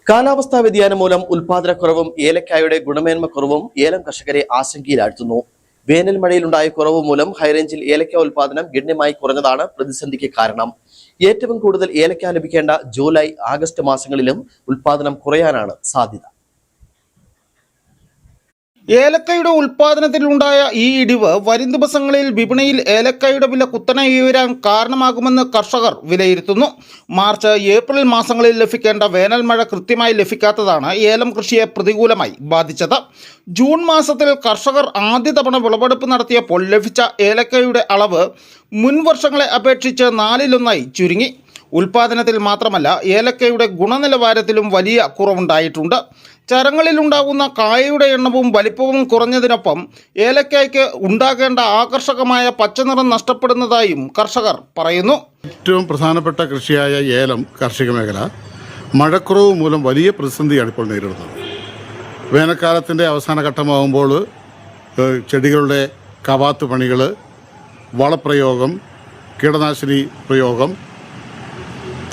കാലാവസ്ഥാ വ്യതിയാനം മൂലം ഉൽപാദനക്കുറവും ഏലക്കായുടെ ഗുണമേന്മക്കുറവും ഏലം കർഷകരെ ആശങ്കയിലാഴ്ത്തുന്നു. വേനൽ മഴയിലുണ്ടായ കുറവ് മൂലം ഹൈറേഞ്ചിൽ ഏലക്ക ഉൽപാദനം ഗണ്യമായി കുറഞ്ഞതാണ് പ്രതിസന്ധിക്ക് കാരണം. ഏറ്റവും കൂടുതൽ ഏലക്ക ലഭിക്കേണ്ട ജൂലൈ, ആഗസ്റ്റ് മാസങ്ങളിലും ഉൽപാദനം കുറയാനാണ് സാധ്യത. ഏലക്കയുടെ ഉൽപാദനത്തിലുണ്ടായ ഈ ഇടിവ് വരും ദിവസങ്ങളിൽ വിപണിയിൽ ഏലക്കയുടെ വില കുത്തനെ ഉയരാൻ കാരണമാകുമെന്ന് കർഷകർ വിലയിരുത്തുന്നു. മാർച്ച്, ഏപ്രിൽ മാസങ്ങളിൽ ലഭിക്കേണ്ട വേനൽ മഴ കൃത്യമായി ലഭിക്കാത്തതാണ് ഏലം കൃഷിയെ പ്രതികൂലമായി ബാധിച്ചത്. ജൂൺ മാസത്തിൽ കർഷകർ ആദ്യ തവണ വിളവെടുപ്പ് നടത്തിയപ്പോൾ ലഭിച്ച ഏലക്കയുടെ അളവ് മുൻ വർഷങ്ങളെ അപേക്ഷിച്ച് 4/1 ചുരുങ്ങി. ഉൽപാദനത്തിൽ മാത്രമല്ല, ഏലക്കയുടെ ഗുണനിലവാരത്തിലും വലിയ കുറവുണ്ടായിട്ടുണ്ട്. ചരങ്ങളിലുണ്ടാകുന്ന കായയുടെ എണ്ണവും വലിപ്പവും കുറഞ്ഞതിനൊപ്പം ഏലക്കായ്ക്ക് ഉണ്ടാകേണ്ട ആകർഷകമായ പച്ചനിറം നഷ്ടപ്പെടുന്നതായും കർഷകർ പറയുന്നു. ഏറ്റവും പ്രധാനപ്പെട്ട കൃഷിയായ ഏലം കാർഷിക മേഖല മഴക്കുറവ് മൂലം വലിയ പ്രതിസന്ധിയാണ് ഇപ്പോൾ നേരിടുന്നത്. വേനൽക്കാലത്തിൻ്റെ അവസാന ഘട്ടമാകുമ്പോൾ ചെടികളുടെ കവാത്ത് പണികൾ, വളപ്രയോഗം, കീടനാശിനി പ്രയോഗം,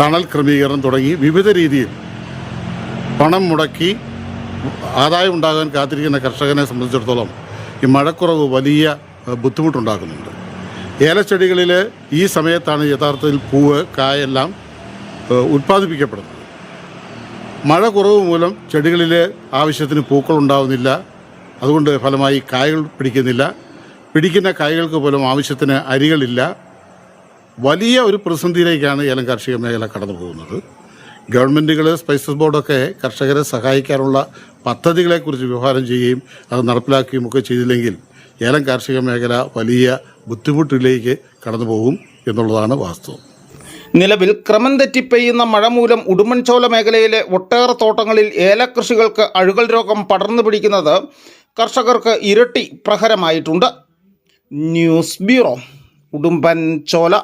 തണൽ ക്രമീകരണം തുടങ്ങി വിവിധ രീതിയിൽ പണം മുടക്കി ആദായം ഉണ്ടാകാൻ കാത്തിരിക്കുന്ന കർഷകനെ സംബന്ധിച്ചിടത്തോളം ഈ മഴക്കുറവ് വലിയ ബുദ്ധിമുട്ടുണ്ടാക്കുന്നുണ്ട്. ഏലച്ചെടികളിൽ ഈ സമയത്താണ് യഥാർത്ഥത്തിൽ പൂവ്, കായെല്ലാം ഉൽപ്പാദിപ്പിക്കപ്പെടുന്നത്. മഴ കുറവ് മൂലം ചെടികളിൽ ആവശ്യത്തിന് പൂക്കൾ ഉണ്ടാവുന്നില്ല. അതുകൊണ്ട് ഫലമായി കായകൾ പിടിക്കുന്നില്ല. പിടിക്കുന്ന കായകൾക്ക് പോലും ആവശ്യത്തിന് അരികളില്ല. വലിയ ഒരു പ്രതിസന്ധിയിലേക്കാണ് ഏലം കാർഷിക മേഖല കടന്നു പോകുന്നത്. ഗവൺമെൻറ്റുകൾ, സ്പൈസസ് ബോർഡൊക്കെ കർഷകരെ സഹായിക്കാനുള്ള പദ്ധതികളെക്കുറിച്ച് വ്യവഹാരം ചെയ്യുകയും അത് നടപ്പിലാക്കുകയും ഒക്കെ ചെയ്തില്ലെങ്കിൽ ഏലം കാർഷിക മേഖല വലിയ ബുദ്ധിമുട്ടിലേക്ക് കടന്നു പോകും എന്നുള്ളതാണ് വാസ്തവം. നിലവിൽ ക്രമം തെറ്റി പെയ്യുന്ന മഴ മൂലം ഉടുമ്പൻചോല മേഖലയിലെ ഒട്ടേറെ തോട്ടങ്ങളിൽ ഏലകൃഷികൾക്ക് അഴുകൽ രോഗം പടർന്നു പിടിക്കുന്നത് കർഷകർക്ക് ഇരട്ടി പ്രഹരമായിട്ടുണ്ട്. News bureau, Udumbanchola.